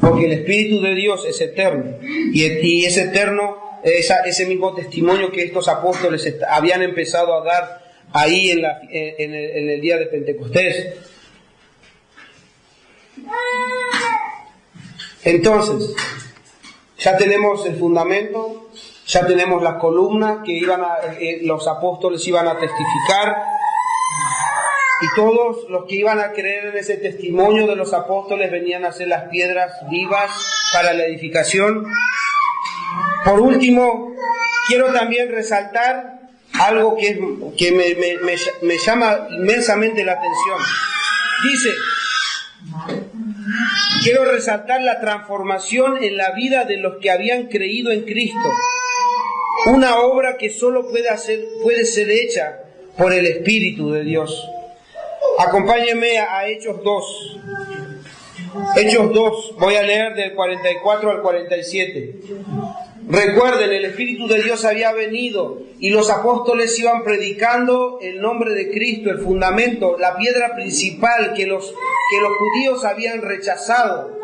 porque el Espíritu de Dios es eterno, y es eterno ese mismo testimonio que estos apóstoles habían empezado a dar ahí en el día de Pentecostés. Entonces, ya tenemos el fundamento, ya tenemos las columnas que los apóstoles iban a testificar, y todos los que iban a creer en ese testimonio de los apóstoles venían a ser las piedras vivas para la edificación. Por último, quiero también resaltar algo que me llama inmensamente la atención. Dice, quiero resaltar la transformación en la vida de los que habían creído en Cristo. Una obra que solo puede ser hecha por el Espíritu de Dios. Acompáñenme a Hechos 2. Hechos 2, voy a leer del 44 al 47. Recuerden, el Espíritu de Dios había venido y los apóstoles iban predicando el nombre de Cristo, el fundamento, la piedra principal que los judíos habían rechazado.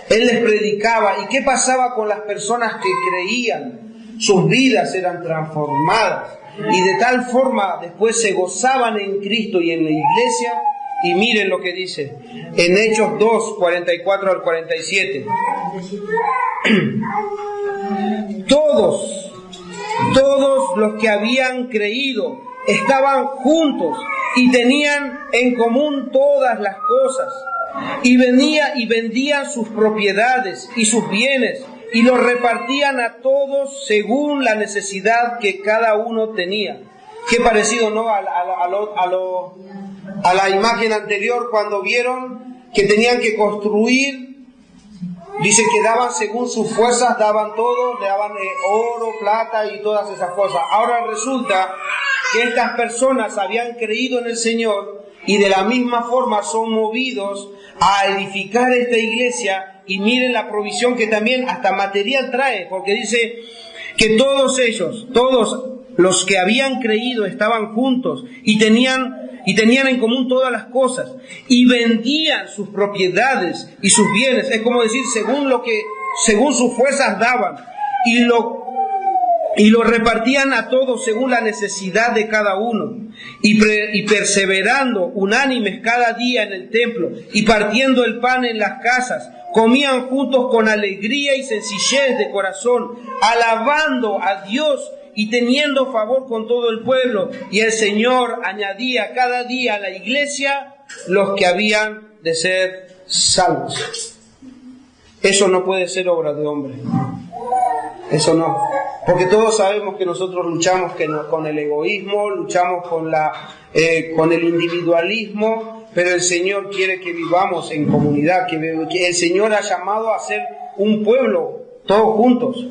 Él les predicaba. ¿Y qué pasaba con las personas que creían? Sus vidas eran transformadas y de tal forma después se gozaban en Cristo y en la iglesia. Y miren lo que dice en Hechos 2, 44 al 47. Todos los que habían creído estaban juntos y tenían en común todas las cosas, y vendían sus propiedades y sus bienes y los repartían a todos según la necesidad que cada uno tenía. Qué parecido, ¿no?, a la imagen anterior, cuando vieron que tenían que construir. Dice que daban según sus fuerzas, daban todo, le daban oro, plata y todas esas cosas. Ahora resulta que estas personas habían creído en el Señor y de la misma forma son movidos a edificar esta iglesia. Y miren la provisión que también hasta material trae, porque dice que todos los que habían creído estaban juntos y tenían en común todas las cosas, y vendían sus propiedades y sus bienes, es como decir, según sus fuerzas daban, y lo repartían a todos según la necesidad de cada uno, y perseverando unánimes cada día en el templo, y partiendo el pan en las casas, comían juntos con alegría y sencillez de corazón, alabando a Dios y teniendo favor con todo el pueblo. Y el Señor añadía cada día a la iglesia los que habían de ser salvos. Eso no puede ser obra de hombre. Eso no. Porque todos sabemos que nosotros luchamos con el egoísmo, luchamos con el individualismo, pero el Señor quiere que vivamos en comunidad, que el Señor ha llamado a ser un pueblo, todos juntos.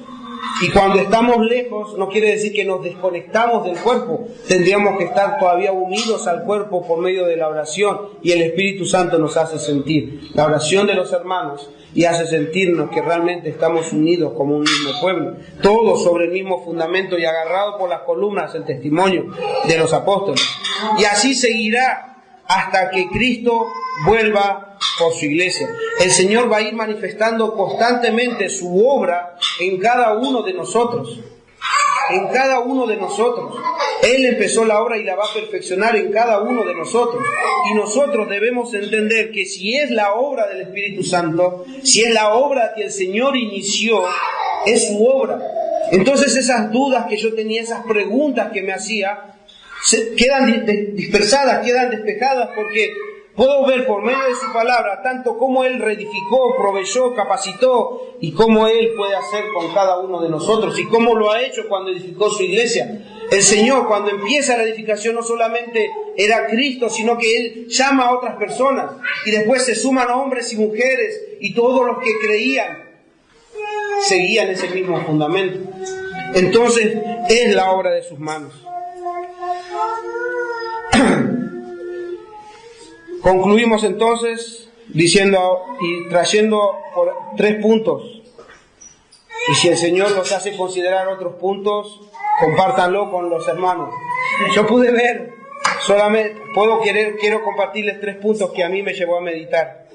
Y cuando estamos lejos, no quiere decir que nos desconectamos del cuerpo. Tendríamos que estar todavía unidos al cuerpo por medio de la oración. Y el Espíritu Santo nos hace sentir la oración de los hermanos y hace sentirnos que realmente estamos unidos como un mismo pueblo. Todos sobre el mismo fundamento y agarrados por las columnas, el testimonio de los apóstoles. Y así seguirá hasta que Cristo vuelva por su iglesia. El Señor va a ir manifestando constantemente su obra en cada uno de nosotros. En cada uno de nosotros. Él empezó la obra y la va a perfeccionar en cada uno de nosotros. Y nosotros debemos entender que si es la obra del Espíritu Santo, si es la obra que el Señor inició, es su obra. Entonces esas dudas que yo tenía, esas preguntas que me hacía, quedan dispersadas, quedan despejadas, porque puedo ver por medio de su palabra tanto cómo Él reedificó, proveyó, capacitó, y cómo Él puede hacer con cada uno de nosotros, y cómo lo ha hecho cuando edificó su iglesia. El Señor, cuando empieza la edificación, no solamente era Cristo, sino que Él llama a otras personas, y después se suman hombres y mujeres, y todos los que creían seguían ese mismo fundamento. Entonces es la obra de sus manos. Concluimos entonces diciendo y trayendo por 3 puntos. Y si el Señor los hace considerar otros puntos, compártanlo con los hermanos. Yo pude ver, solamente quiero compartirles 3 puntos que a mí me llevó a meditar.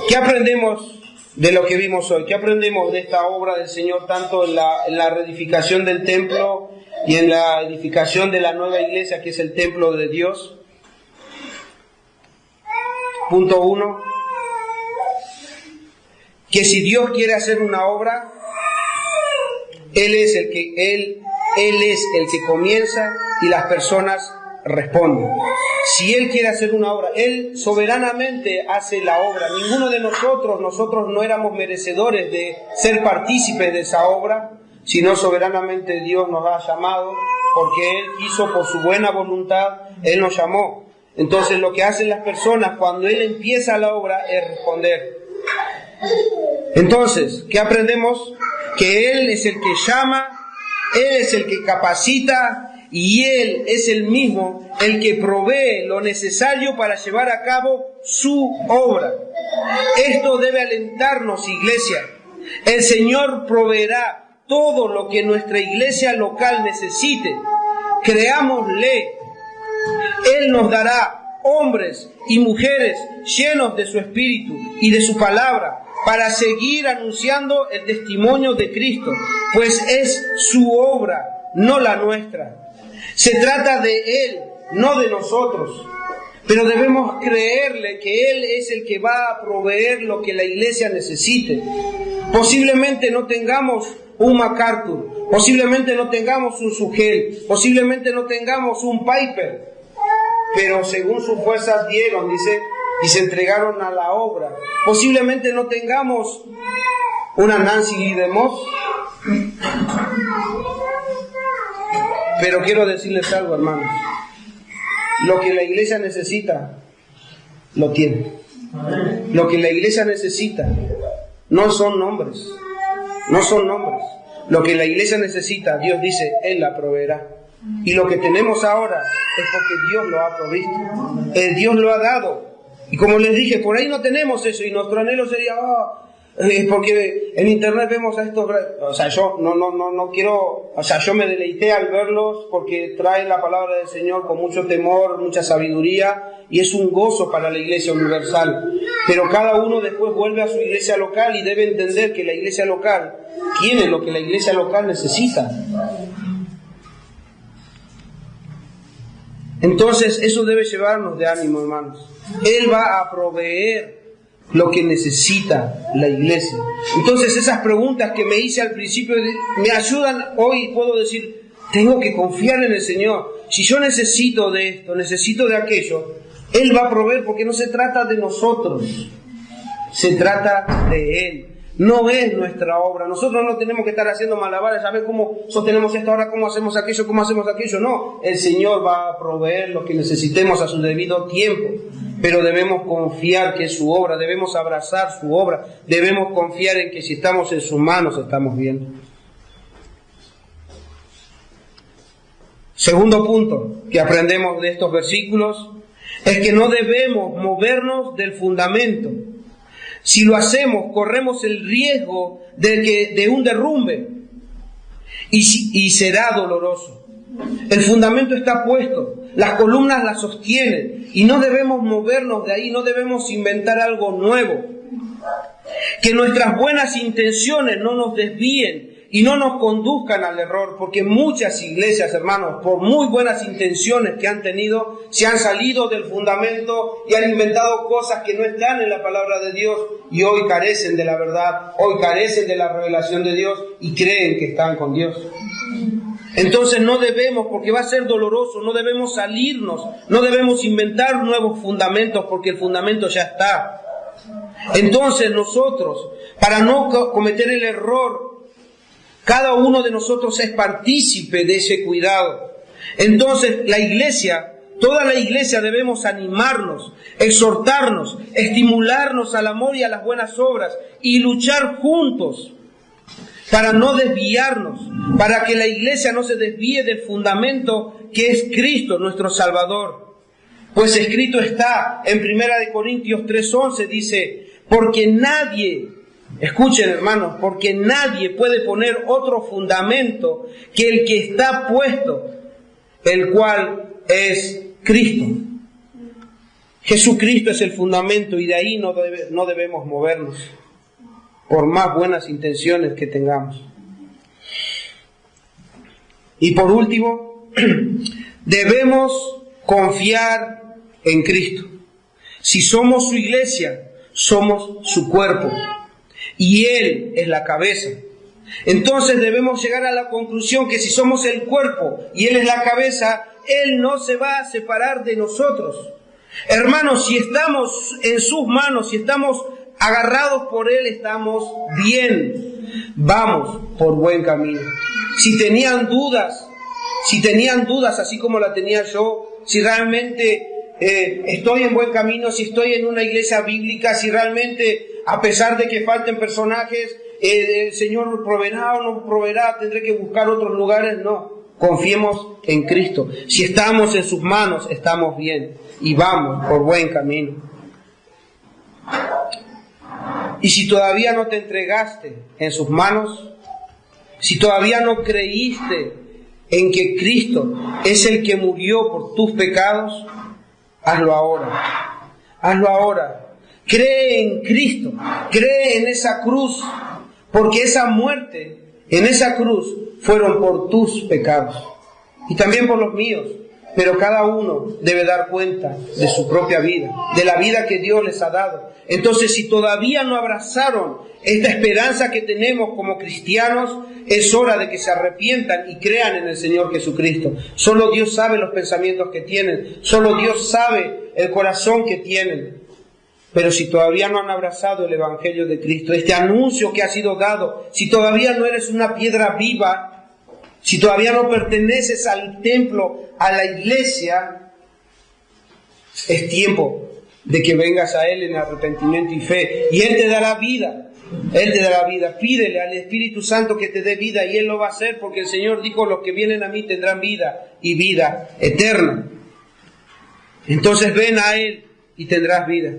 ¿Qué aprendemos de lo que vimos hoy? ¿Qué aprendemos de esta obra del Señor, tanto en la reedificación del templo y en la edificación de la nueva iglesia, que es el templo de Dios. Punto 1. Que si Dios quiere hacer una obra, Él es el que comienza y las personas responden. Si Él quiere hacer una obra, Él soberanamente hace la obra. Ninguno de nosotros no éramos merecedores de ser partícipes de esa obra, sino soberanamente Dios nos ha llamado, porque Él quiso, por su buena voluntad, Él nos llamó. Entonces lo que hacen las personas cuando Él empieza la obra es responder. Entonces, ¿qué aprendemos? Que Él es el que llama, Él es el que capacita, y Él es el mismo el que provee lo necesario para llevar a cabo su obra. Esto debe alentarnos, iglesia. El Señor proveerá todo lo que nuestra iglesia local necesite. Creámosle. Él nos dará hombres y mujeres llenos de su espíritu y de su palabra para seguir anunciando el testimonio de Cristo, pues es su obra, no la nuestra. Se trata de Él, no de nosotros, pero debemos creerle que Él es el que va a proveer lo que la iglesia necesite. Posiblemente no tengamos un MacArthur, posiblemente no tengamos un Sugel, posiblemente no tengamos un Piper, pero según sus fuerzas dieron, dice, y se entregaron a la obra. Posiblemente no tengamos una Nancy Lee DeMoss, pero quiero decirles algo, hermanos. Lo que la iglesia necesita, lo tiene. Lo que la iglesia necesita no son nombres. No son nombres. Lo que la iglesia necesita, Dios dice, Él la proveerá. Y lo que tenemos ahora es porque Dios lo ha provisto. Dios lo ha dado. Y como les dije, por ahí no tenemos eso. Y nuestro anhelo sería, porque en internet vemos a estos, o sea, yo no quiero, o sea, yo me deleité al verlos porque traen la palabra del Señor con mucho temor, mucha sabiduría, y es un gozo para la iglesia universal. Pero cada uno después vuelve a su iglesia local y debe entender que la iglesia local tiene lo que la iglesia local necesita. Entonces eso debe llevarnos de ánimo, hermanos. Él va a proveer lo que necesita la iglesia. Entonces esas preguntas que me hice al principio me ayudan hoy. Puedo decir, tengo que confiar en el Señor. Si yo necesito de esto, necesito de aquello, Él va a proveer, porque no se trata de nosotros, se trata de Él. No es nuestra obra. Nosotros no tenemos que estar haciendo malabares, a ver cómo sostenemos esto ahora, cómo hacemos aquello. No, el Señor va a proveer lo que necesitemos a su debido tiempo. Pero debemos confiar que es su obra, debemos abrazar su obra, debemos confiar en que si estamos en sus manos estamos bien. Segundo punto que aprendemos de estos versículos es que no debemos movernos del fundamento. Si lo hacemos, corremos el riesgo de un derrumbe y será doloroso. El fundamento está puesto, las columnas las sostienen y no debemos movernos de ahí, no debemos inventar algo nuevo. Que nuestras buenas intenciones no nos desvíen y no nos conduzcan al error, porque muchas iglesias, hermanos, por muy buenas intenciones que han tenido, se han salido del fundamento y han inventado cosas que no están en la palabra de Dios y hoy carecen de la verdad, hoy carecen de la revelación de Dios y creen que están con Dios. Entonces no debemos, porque va a ser doloroso, no debemos salirnos, no debemos inventar nuevos fundamentos, porque el fundamento ya está. Entonces nosotros, para no cometer el error, cada uno de nosotros es partícipe de ese cuidado. Entonces la iglesia, toda la iglesia debemos animarnos, exhortarnos, estimularnos al amor y a las buenas obras y luchar juntos para no desviarnos, para que la iglesia no se desvíe del fundamento que es Cristo, nuestro Salvador. Pues escrito está en 1 Corintios 3:11, dice, porque nadie, escuchen hermanos, porque nadie puede poner otro fundamento que el que está puesto, el cual es Cristo. Jesucristo es el fundamento y de ahí no debemos movernos, por más buenas intenciones que tengamos. Y por último, debemos confiar en Cristo. Si somos su iglesia, somos su cuerpo y Él es la cabeza. Entonces debemos llegar a la conclusión que si somos el cuerpo y Él es la cabeza, Él no se va a separar de nosotros. Hermanos, si estamos en sus manos, si estamos agarrados por Él, estamos bien. Vamos por buen camino. Si tenían dudas, así como la tenía yo, si realmente estoy en buen camino, si estoy en una iglesia bíblica, si realmente, a pesar de que falten personajes, el Señor proveerá o no proveerá, tendré que buscar otros lugares. No, confiemos en Cristo. Si estamos en sus manos, estamos bien y vamos por buen camino. Y si todavía no te entregaste en sus manos, si todavía no creíste en que Cristo es el que murió por tus pecados, hazlo ahora. Hazlo ahora. Cree en Cristo. Cree en esa cruz. Porque esa muerte en esa cruz fueron por tus pecados. Y también por los míos. Pero cada uno debe dar cuenta de su propia vida, de la vida que Dios les ha dado. Entonces, si todavía no abrazaron esta esperanza que tenemos como cristianos, es hora de que se arrepientan y crean en el Señor Jesucristo. Solo Dios sabe los pensamientos que tienen, solo Dios sabe el corazón que tienen. Pero si todavía no han abrazado el Evangelio de Cristo, este anuncio que ha sido dado, si todavía no eres una piedra viva, si todavía no perteneces al templo, a la iglesia, es tiempo de que vengas a Él en arrepentimiento y fe. Y Él te dará vida. Él te dará vida. Pídele al Espíritu Santo que te dé vida y Él lo va a hacer, porque el Señor dijo: los que vienen a mí tendrán vida y vida eterna. Entonces ven a Él y tendrás vida.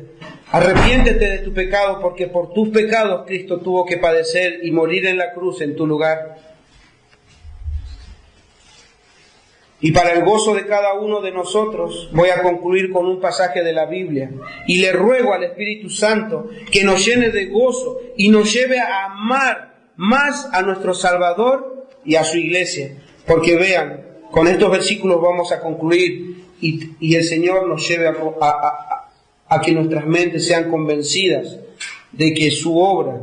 Arrepiéntete de tu pecado, porque por tus pecados Cristo tuvo que padecer y morir en la cruz en tu lugar. Y para el gozo de cada uno de nosotros, voy a concluir con un pasaje de la Biblia. Y le ruego al Espíritu Santo que nos llene de gozo y nos lleve a amar más a nuestro Salvador y a su iglesia. Porque vean, con estos versículos vamos a concluir y el Señor nos lleve a que nuestras mentes sean convencidas de que su obra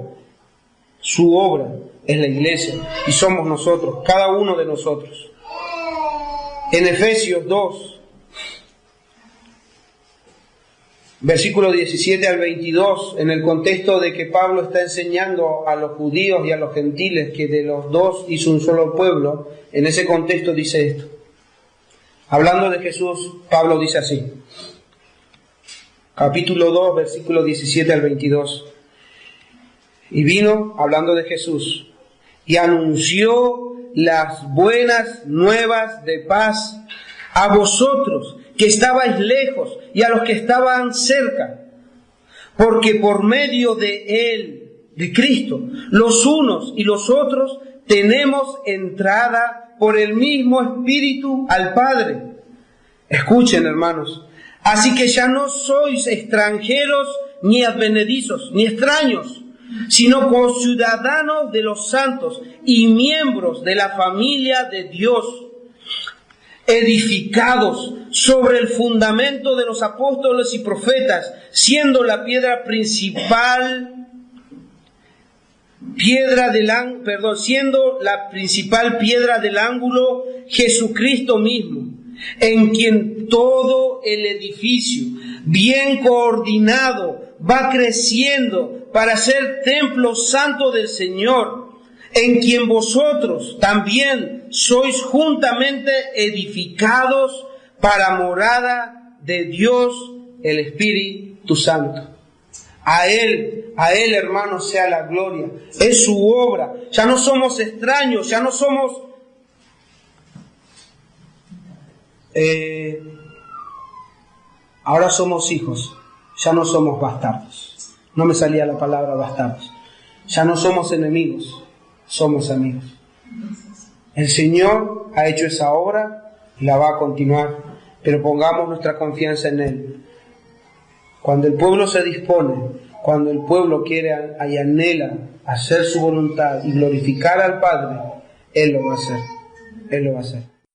es la iglesia y somos nosotros, cada uno de nosotros. En Efesios 2, versículo 17 al 22, en el contexto de que Pablo está enseñando a los judíos y a los gentiles que de los dos hizo un solo pueblo, en ese contexto dice esto. Hablando de Jesús, Pablo dice así, capítulo 2, versículo 17 al 22. Y vino, hablando de Jesús, y anunció las buenas nuevas de paz a vosotros que estabais lejos y a los que estaban cerca, porque por medio de Él, de Cristo, los unos y los otros tenemos entrada por el mismo Espíritu al Padre. Escuchen, hermanos, así que ya no sois extranjeros ni advenedizos, ni extraños, sino conciudadanos de los santos y miembros de la familia de Dios, edificados sobre el fundamento de los apóstoles y profetas, siendo la piedra principal, siendo la principal piedra del ángulo Jesucristo mismo, en quien todo el edificio, bien coordinado, va creciendo para ser templo santo del Señor, en quien vosotros también sois juntamente edificados para morada de Dios el Espíritu Santo. A Él, hermanos, sea la gloria. Es su obra. Ya no somos extraños, ya no somos ahora somos hijos, ya no somos bastardos. No me salía la palabra bastardos. Ya no somos enemigos, somos amigos. El Señor ha hecho esa obra y la va a continuar, pero pongamos nuestra confianza en Él. Cuando el pueblo se dispone, cuando el pueblo quiere y anhela hacer su voluntad y glorificar al Padre, Él lo va a hacer. Él lo va a hacer.